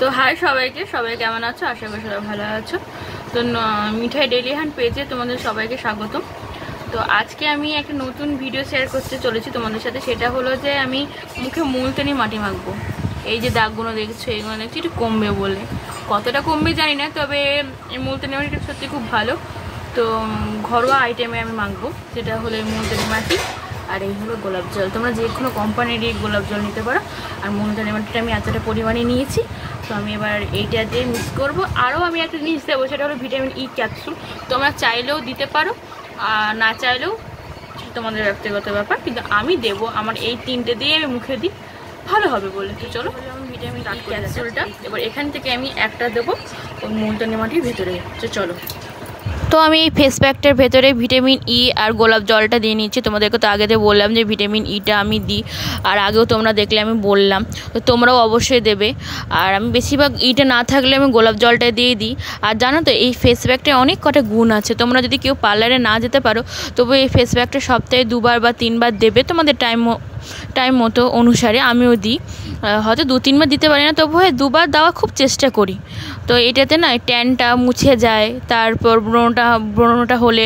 তো হাই সবাইকে, সবাই কেমন আছো? আশা করি সবাই ভালো আছো। তো মিঠাই ডেইলি হান্ট পেজে তোমাদের সবাইকে স্বাগতম। তো আজকে আমি একটা নতুন ভিডিও শেয়ার করতে চলেছি তোমাদের সাথে। সেটা হলো যে আমি মুখে মুলতানি মাটি মাখবো। এই যে দাগগুলো দেখছো, এইগুলো দেখছি একটু কমবে বলে, কতটা কমবে জানি না, তবে এই মুলতানি মাটিটা সত্যি খুব ভালো। তো ঘরোয়া আইটেমে আমি মাখবো, যেটা হলো এই মুলতানি মাটি আর এই হলো গোলাপ জল। তোমরা যে কোনো কোম্পানির গোলাপ জল নিতে পারো। আর মুলতানি মাটিটা আমি এতটা পরিমাণে নিয়েছি। তো আমি এবার এইটা দিয়ে মিক্স করবো। আরও আমি একটা জিনিস দেবো, সেটা হলো ভিটামিন ই ক্যাপসুল। তোমরা চাইলেও দিতে পারো, আর না চাইলেও তোমাদের ব্যক্তিগত ব্যাপার, কিন্তু আমি দেবো। আমার এই তিনটে দিয়ে আমি মুখে দিই, ভালো হবে বলে। তো চলো, আমি ভিটামিন ই ক্যাপসুলটা এবার এখান থেকে আমি একটা দেবো ওই মুলতানি মাটির ভেতরে। তো চলো, তো আমি এই ফেস প্যাকটার ভেতরে ভিটামিন ই আর গোলাপ জলটা দিয়ে নিচ্ছি। তোমাদেরকে তো আগেতে বললাম যে ভিটামিন ইটা আমি দিই, আর আগেও তোমরা দেখলে আমি বললাম, তো তোমরাও অবশ্যই দেবে। আর আমি বেশিরভাগ ইটা না থাকলে আমি গোলাপ জলটা দিয়ে দিই। আর জানো তো, এই ফেস প্যাকটায় অনেক কটা গুণ আছে। তোমরা যদি কেউ পার্লারে না যেতে পারো, তবু এই ফেস প্যাকটা সপ্তাহে 2বার বা 3বার দেবে তোমাদের টাইম মতো অনুসারে। আমিও দিই, হয়তো 2-3বার দিতে পারি না, তবু 2বার দেওয়া খুব চেষ্টা করি। তো এটাতে না ট্যানটা মুছে যায়। তারপর ব্রণটা হলে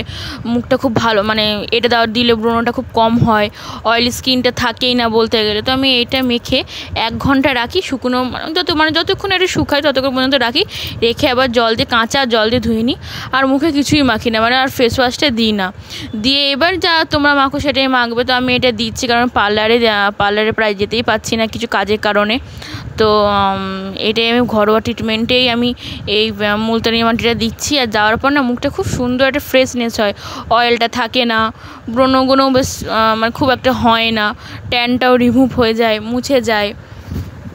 মুখটা খুব ভালো, মানে এটা দিলে ব্রণটা খুব কম হয়। অয়েলি স্কিনটা থাকেই না বলতে গেলে। তো আমি এটা মেখে 1 ঘন্টা রাখি শুকনো, যতক্ষণ এটা শুকায় ততক্ষণ পর্যন্ত রাখি। রেখে আবার কাঁচা জল দিয়ে ধুয়ে নিই। আর মুখে কিছুই মাখি না, মানে আর ফেস ওয়াশটা দিই না। দিয়ে এবার যা তোমরা মাখো সেটাই মাখবে। তো আমি এটা দিচ্ছি কারণ পার্লারে প্রায় যেতেই পাচ্ছি না কিছু কাজের কারণে। তো এটাই আমি ঘরোয়া ট্রিটমেন্টেই আমি এই মুলতানি মাটিটা দিচ্ছি। আর দেওয়ার পর না মুখটা খুব সুন্দর একটা ফ্রেশনেস হয়, অয়েলটা থাকে না, ব্রণগুলো বেশ মানে খুব একটা হয় না, ট্যানটাও রিমুভ হয়ে যায়, মুছে যায়।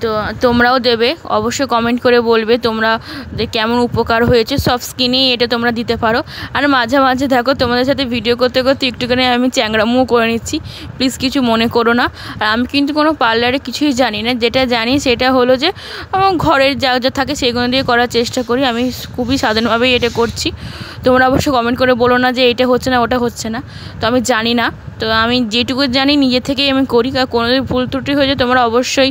তো তোমরাও দেবে, অবশ্যই কমেন্ট করে বলবে তোমরা যে কেমন উপকার হয়েছে। সব স্কিনেই এটা তোমরা দিতে পারো। আর মাঝে মাঝে দেখো তোমাদের সাথে ভিডিও করতে করতে একটুখানি আমি চ্যাংড়ামো করে নিচ্ছি, প্লিজ কিছু মনে করো না। আর আমি কিন্তু কোনো পার্লারে কিছুই জানি না, যেটা জানি সেটা হলো যে আমার ঘরের যা থাকে সেগুলো দিয়ে করার চেষ্টা করি। আমি খুবই সাধারণভাবেই এটা করছি। তোমরা অবশ্যই কমেন্ট করে বলো না যে এটা হচ্ছে না ওটা হচ্ছে না। তো আমি জানি না, তো আমি যেটুকু জানি নিজে থেকেই আমি করি। আর কোনোদিন ভুল ত্রুটি হয়ে যায় তোমরা অবশ্যই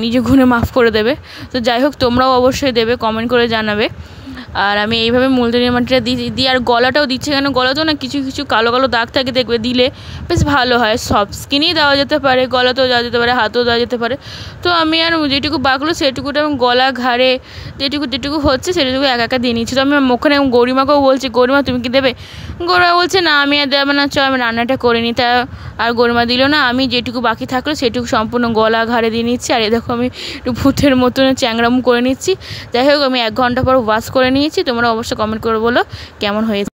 নিজে গুণে মাফ করে দেবে। তো যাই হোক, তোমরাও অবশ্যই দেবে, কমেন্ট করে জানাবে। আর আমি এইভাবে মুলতানি মাটিটা দিই। আর গলাটাও দিচ্ছি, কেন গলাতেও না কিছু কিছু কালো কালো দাগ থাকে, দেখবে দিলে বেশ ভালো হয়। সব স্কিনেই দেওয়া যেতে পারে, গলাতেও দেওয়া যেতে পারে, হাতেও দেওয়া যেতে পারে। তো আমি আর যেটুকু বাঁকলো সেটুকুটা আমি গলা ঘাড়ে যেটুকু হচ্ছে সেটুকু একা দিয়ে নিচ্ছি। তো আমি ওখানে গরিমাকেও বলছি, গরিমা তুমি কি দেবে? গরিমা বলছে না, আমি আর দেবে না, আমি রান্নাটা করে নিই। তা আর গরিমা দিল না। আমি যেটুকু বাকি থাকলো সেটুকু সম্পূর্ণ গলা ঘাড়ে দিয়ে নিচ্ছি। আর দেখো আমি একটু ভূতের মতন চ্যাংড়ামো করে নিচ্ছি। যাই হোক, আমি 1 ঘন্টা পর ওয়াশ করে নিয়েছি। তোমরা অবশ্যই কমেন্ট করে বলো কেমন হয়েছে।